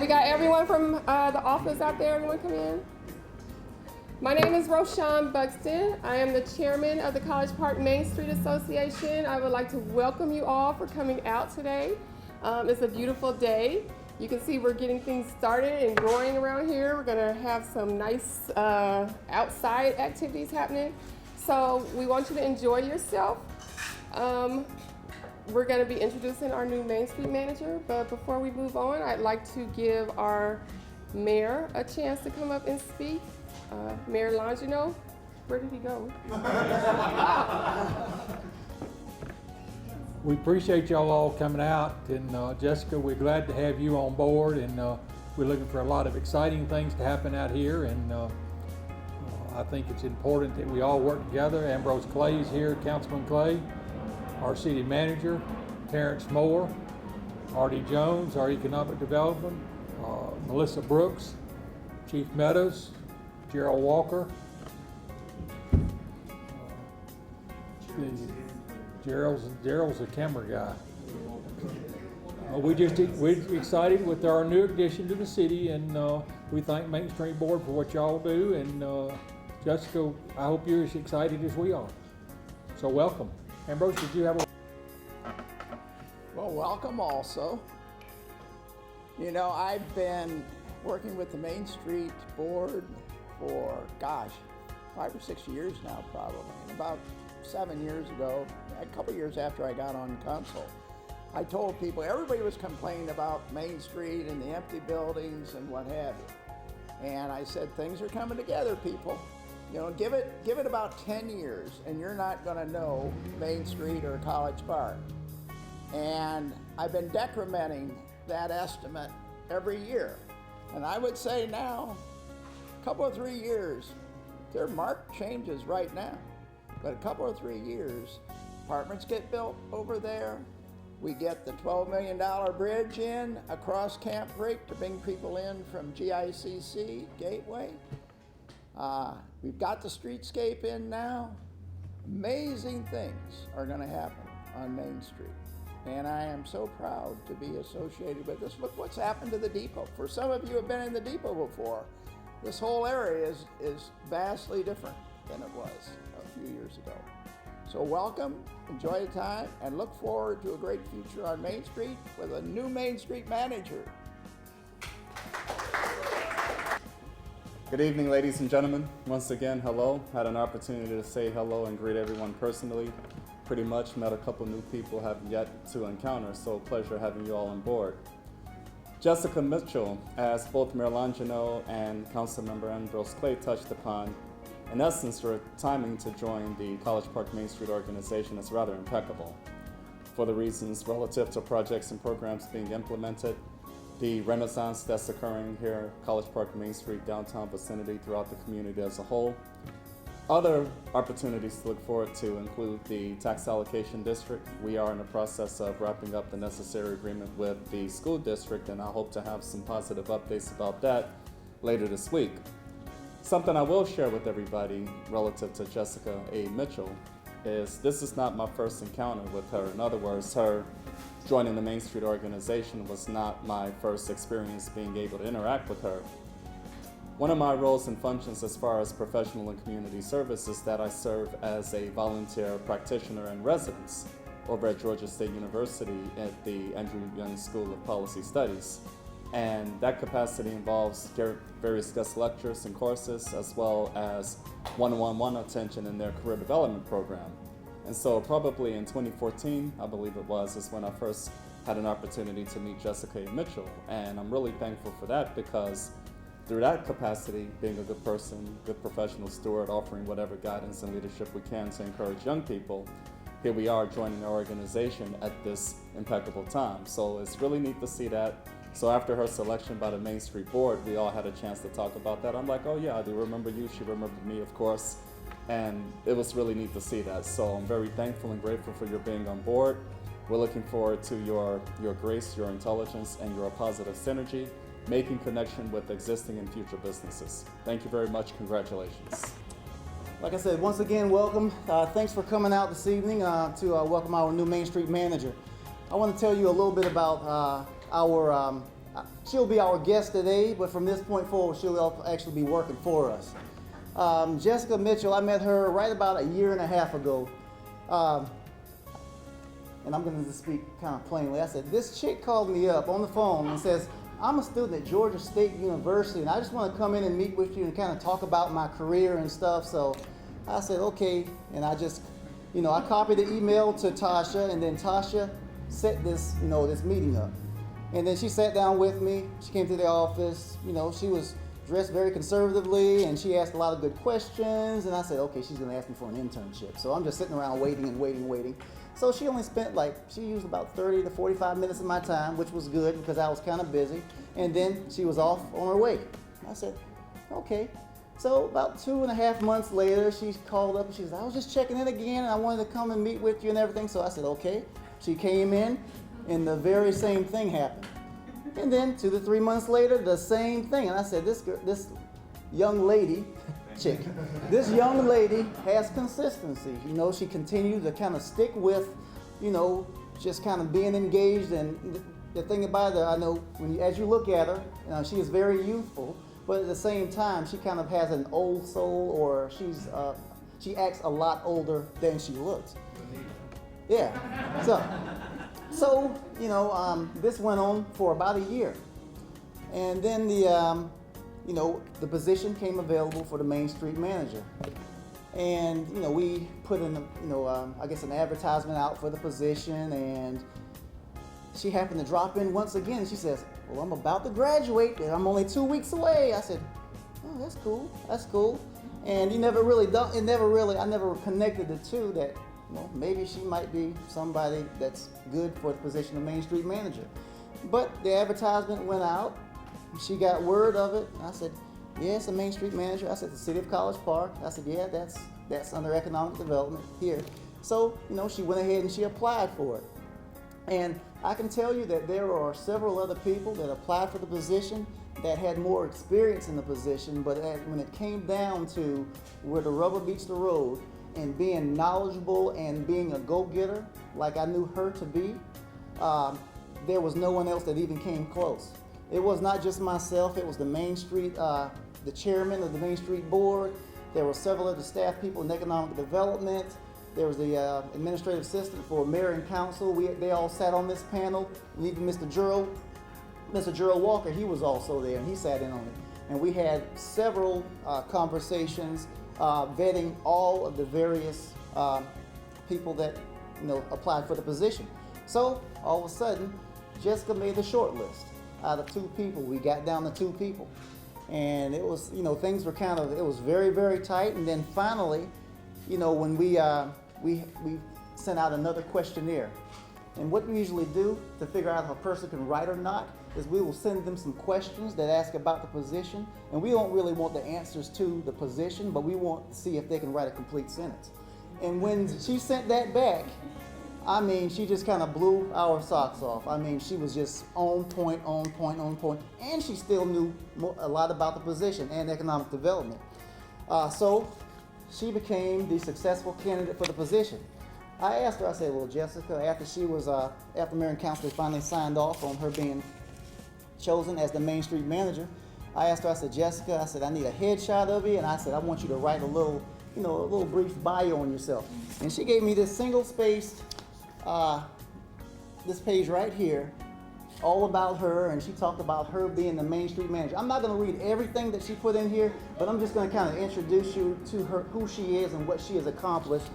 we got everyone from the office out there. Everyone come in. My name is Roshan Buxton. I am the chairman of the College Park Main Street Association. I would like to welcome you all for coming out today. It's a beautiful day. You can see we're getting things started and growing around here. We're gonna have some nice outside activities happening. So we want you to enjoy yourself. We're going to be introducing our new Main Street manager, but before we move on, I'd like to give our mayor a chance to come up and speak. Mayor Longino, where did he go? We appreciate y'all all coming out, and Jessica, we're glad to have you on board, and we're looking for a lot of exciting things to happen out here, and I think it's important that we all work together. Ambrose Clay is here, Councilman Clay, our city manager, Terrence Moore, Artie Jones, our economic development, Melissa Brooks, Chief Meadows, Gerald Walker, Gerald's a camera guy. We're excited with our new addition to the city, and we thank Main Street Board for what y'all do, and Jessica, I hope you're as excited as we are. So welcome. Ambrose, did you have a... Well, welcome also. You know, I've been working with the Main Street Board for, 5 or 6 years now probably. And about 7 years ago, a couple years after I got on council, I told people, everybody was complaining about Main Street and the empty buildings and what have you. And I said, things are coming together, people. You know, give it about 10 years and you're not gonna know Main Street or College Park. And I've been decrementing that estimate every year. And I would say now, a couple of 3 years, there are marked changes right now, but a couple of 3 years, apartments get built over there. We get the $12 million bridge in across Camp Break to bring people in from GICC Gateway. We've got the streetscape in now. Amazing things are going to happen on Main Street. And I am so proud to be associated with this. Look what's happened to the depot. For some of you who have been in the depot before, this whole area is vastly different than it was a few years ago. So welcome, enjoy the time, and look forward to a great future on Main Street with a new Main Street manager. Good evening, ladies and gentlemen. Once again, hello. Had an opportunity to say hello and greet everyone personally. Pretty much met a couple new people have yet to encounter, so pleasure having you all on board. Jessica Mitchell, as both Mayor Longino and Councilmember Ambrose Clay touched upon, in essence, her timing to join the College Park Main Street organization is rather impeccable for the reasons relative to projects and programs being implemented, the renaissance that's occurring here, College Park Main Street, downtown vicinity, throughout the community as a whole. Other opportunities to look forward to include the tax allocation district. We are in the process of wrapping up the necessary agreement with the school district, and I hope to have some positive updates about that later this week. Something I will share with everybody relative to Jessica A. Mitchell is this is not my first encounter with her. In other words, her joining the Main Street organization was not my first experience being able to interact with her. One of my roles and functions as far as professional and community service is that I serve as a volunteer practitioner in residence over at Georgia State University at the Andrew Young School of Policy Studies. And that capacity involves various guest lectures and courses, as well as one-on-one attention in their career development program. And so probably in 2014, I believe it was, is when I first had an opportunity to meet Jessica Mitchell. And I'm really thankful for that because through that capacity, being a good person, good professional steward, offering whatever guidance and leadership we can to encourage young people, here we are joining our organization at this impeccable time. So it's really neat to see that. So after her selection by the Main Street Board, we all had a chance to talk about that. I'm like, oh yeah, I do remember you. She remembered me, of course. And it was really neat to see that. So I'm very thankful and grateful for your being on board. We're looking forward to your grace, your intelligence, and your positive synergy, making connection with existing and future businesses. Thank you very much. Congratulations. Like I said, once again, welcome. Thanks for coming out this evening to welcome our new Main Street manager. I want to tell you a little bit about she'll be our guest today, but from this point forward, she'll actually be working for us. Jessica Mitchell, I met her right about a year and a half ago. And I'm going to speak kind of plainly. I said, this chick called me up on the phone and says, I'm a student at Georgia State University, and I just want to come in and meet with you and kind of talk about my career and stuff. So I said, okay. And I just, I copied the email to Tasha, and then Tasha set this, this meeting up. And then she sat down with me. She came to the office. She was dressed very conservatively, and she asked a lot of good questions. And I said, okay, she's going to ask me for an internship. So I'm just sitting around waiting and waiting. So she only spent she used about 30 to 45 minutes of my time, which was good because I was kind of busy. And then she was off on her way. I said, okay. So about 2.5 months later, she called up and she said, I was just checking in again and I wanted to come and meet with you and everything. So I said, okay. She came in and the very same thing happened. And then 2 to 3 months later, the same thing. And I said, this young lady, chick, this young lady has consistency. She continued to kind of stick with, just kind of being engaged. And the thing about her, I know as you look at her, she is very youthful, but at the same time, she kind of has an old soul, or she acts a lot older than she looks. Yeah. So this went on for about a year, and then the position came available for the Main Street manager. And, we put in, I guess an advertisement out for the position, and she happened to drop in once again, and she says, well, I'm about to graduate, and I'm only 2 weeks away. I said, oh, that's cool. And I never connected the two that, maybe she might be somebody that's good for the position of Main Street manager. But the advertisement went out. She got word of it. I said, yes, a Main Street manager. I said, the city of College Park. I said, yeah, that's under economic development here. So, she went ahead and she applied for it. And I can tell you that there are several other people that applied for the position that had more experience in the position, but when it came down to where the rubber meets the road and being knowledgeable and being a go-getter like I knew her to be, there was no one else that even came close. It was not just myself, it was the Main Street, the chairman of the Main Street board. There were several other staff people in economic development. There was the administrative assistant for mayor and council. They all sat on this panel, and even Mr. Gerald Walker, he was also there, and he sat in on it. And we had several conversations vetting all of the various people that applied for the position. So all of a sudden, Jessica made the short list. Out of 2 people, we got down to 2 people. And it was, things were it was very, very tight. And then finally, when we sent out another questionnaire. And what we usually do to figure out if a person can write or not is we will send them some questions that ask about the position. And we don't really want the answers to the position, but we want to see if they can write a complete sentence. And when she sent that back, she just kind of blew our socks off. She was just on point. And she still knew a lot about the position and economic development. So she became the successful candidate for the position. I asked her, I said, well, Jessica, after Mayor and Council finally signed off on her being chosen as the Main Street manager, I asked her, I said, Jessica, I said, I need a headshot of you, and I said, I want you to write a little brief bio on yourself. And she gave me this single-spaced, this page right here, all about her, and she talked about her being the Main Street manager. I'm not going to read everything that she put in here, but I'm just going to kind of introduce you to her, who she is and what she has accomplished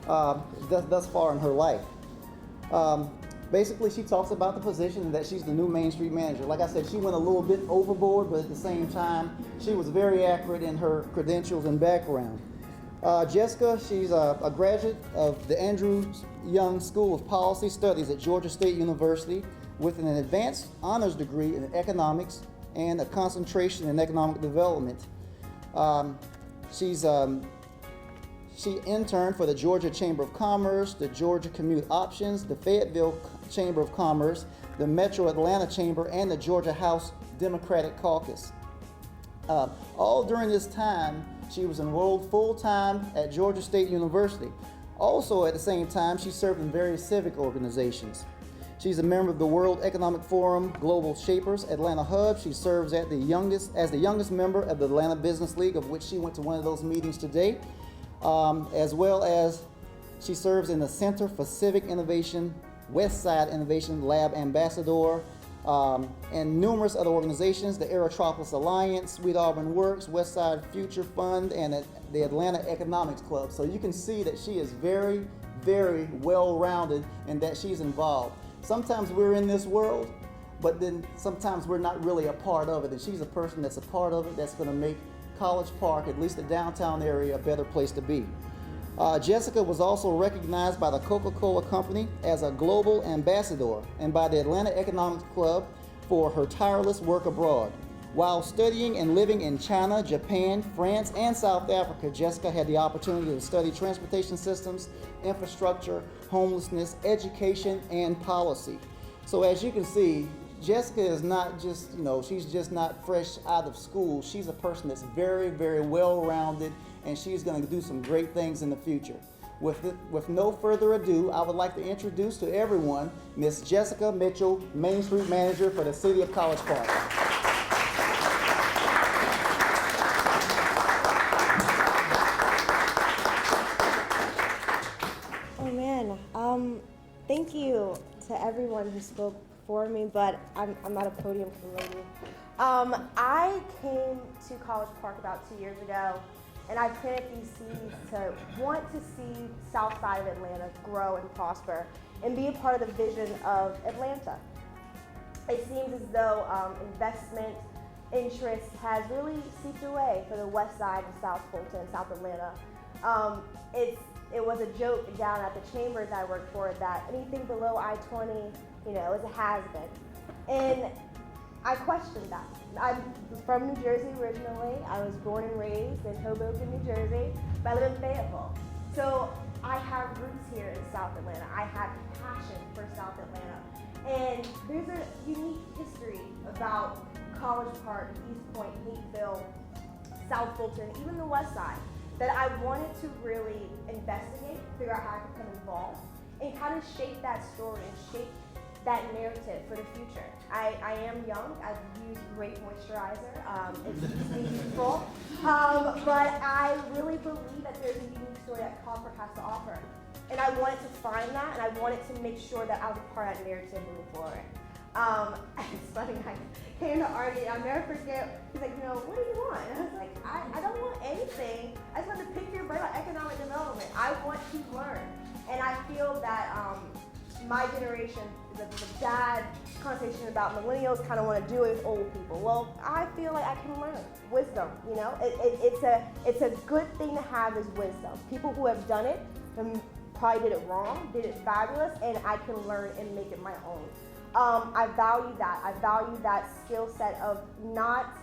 thus far in her life. Basically, she talks about the position and that she's the new Main Street manager. Like I said, she went a little bit overboard, but at the same time, she was very accurate in her credentials and background. Jessica, she's a graduate of the Andrew Young School of Policy Studies at Georgia State University with an advanced honors degree in economics and a concentration in economic development. She interned for the Georgia Chamber of Commerce, the Georgia Commute Options, the Fayetteville Chamber of Commerce, the Metro Atlanta Chamber, and the Georgia House Democratic Caucus. All during this time, she was enrolled full-time at Georgia State University. Also, at the same time, she served in various civic organizations. She's a member of the World Economic Forum Global Shapers Atlanta Hub. She serves as the youngest member of the Atlanta Business League, of which she went to one of those meetings today, as well as she serves in the Center for Civic Innovation, Westside Innovation Lab Ambassador, and numerous other organizations, the Aerotropolis Alliance, Sweet Auburn Works, Westside Future Fund, and the Atlanta Economics Club. So you can see that she is very, very well-rounded and that she's involved. Sometimes we're in this world, but then sometimes we're not really a part of it, and she's a person that's a part of it, that's going to make College Park, at least the downtown area, a better place to be. Jessica was also recognized by the Coca-Cola Company as a global ambassador and by the Atlanta Economics Club for her tireless work abroad. While studying and living in China, Japan, France, and South Africa, Jessica had the opportunity to study transportation systems, infrastructure, homelessness, education, and policy. So as you can see, Jessica is not just, she's just not fresh out of school. She's a person that's very, very well-rounded, and she's going to do some great things in the future. With no further ado, I would like to introduce to everyone Miss Jessica Mitchell, Main Street Manager for the City of College Park. Oh man, thank you to everyone who spoke for me, but I'm not a podium lady. I came to College Park about 2 years ago, and I planted these seeds to want to see South Side of Atlanta grow and prosper and be a part of the vision of Atlanta. It seems as though investment interest has really seeped away for the west side of South Fulton, South Atlanta. It was a joke down at the chambers I worked for that anything below I-20, is a has-been. And I questioned that. I'm from New Jersey originally. I was born and raised in Hoboken, New Jersey, but I live in Fayetteville. So I have roots here in South Atlanta. I have passion for South Atlanta. And there's a unique history about College Park, East Point, Hateville, South Fulton, even the west side, that I wanted to really investigate, figure out how I could become involved, and kind of shape that story and shape that narrative for the future. I am young. I've used great moisturizer. It's beautiful. But I really believe that there's a unique story that College Park has to offer. And I wanted to find that, and I wanted to make sure that I was a part of that narrative moving forward. It's funny, I came to Artie, I'll never forget, he's like, what do you want? And I was like, I don't want anything. I just want to pick your brain about economic development. I want to learn. And I feel that my generation, the bad conversation about millennials kind of want to do it with old people. Well, I feel like I can learn wisdom, It's a good thing to have is wisdom. People who have done it and probably did it wrong, did it fabulous, and I can learn and make it my own. I value that. I value that skill set of not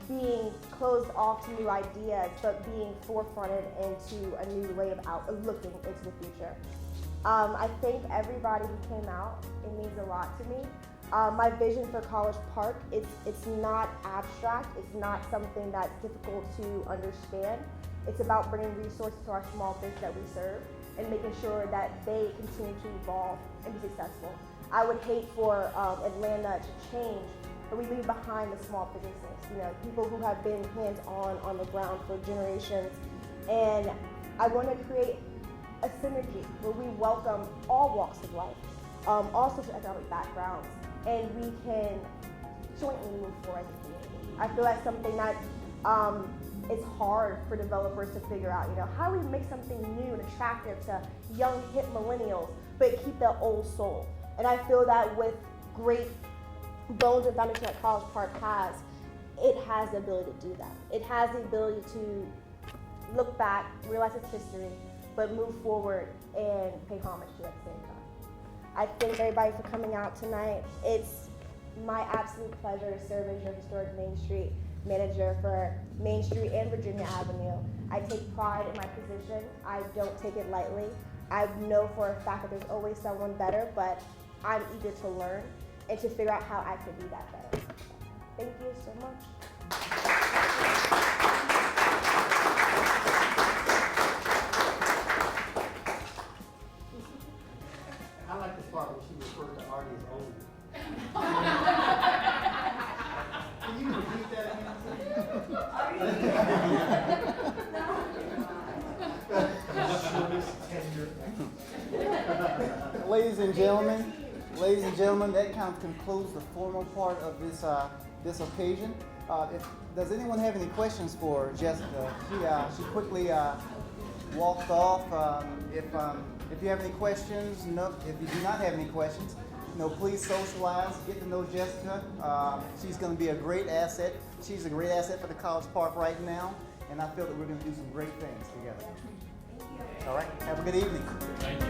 being closed off to new ideas, but being forefronted into a new way of looking into the future. I thank everybody who came out. It means a lot to me. My vision for College Park, it's not abstract. It's not something that's difficult to understand. It's about bringing resources to our small business that we serve and making sure that they continue to evolve and be successful. I would hate for Atlanta to change, but we leave behind the small businesses, people who have been hands-on on the ground for generations. And I want to create a synergy where we welcome all walks of life, all socioeconomic backgrounds, and we can jointly move forward as a community. I feel that's something that it's hard for developers to figure out, how do we make something new and attractive to young, hip millennials, but keep that old soul? And I feel that with great bones and foundation that College Park has, it has the ability to do that. It has the ability to look back, realize its history, but move forward and pay homage to it at the same time. I thank everybody for coming out tonight. It's my absolute pleasure to serve as your historic Main Street manager for Main Street and Virginia Avenue. I take pride in my position. I don't take it lightly. I know for a fact that there's always someone better, but I'm eager to learn and to figure out how I can be that better. Thank you so much. I like the part when she referred to Artie as and gentlemen, that kind of concludes the formal part of this occasion. Does anyone have any questions for Jessica? She quickly walked off. If you have any questions, no. If you do not have any questions, please socialize, get to know Jessica. She's going to be a great asset. She's a great asset for the College Park right now, and I feel that we're going to do some great things together. All right, have a good evening. Thank you.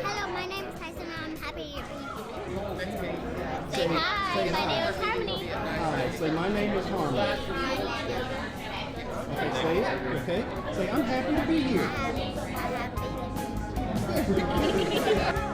Hello, my name is Tyson. I'm happy to be here. Say hi. My name is Harmony. Hi, say my name is Harmony. Okay, say it. Okay. Say I'm happy to be here. I'm happy.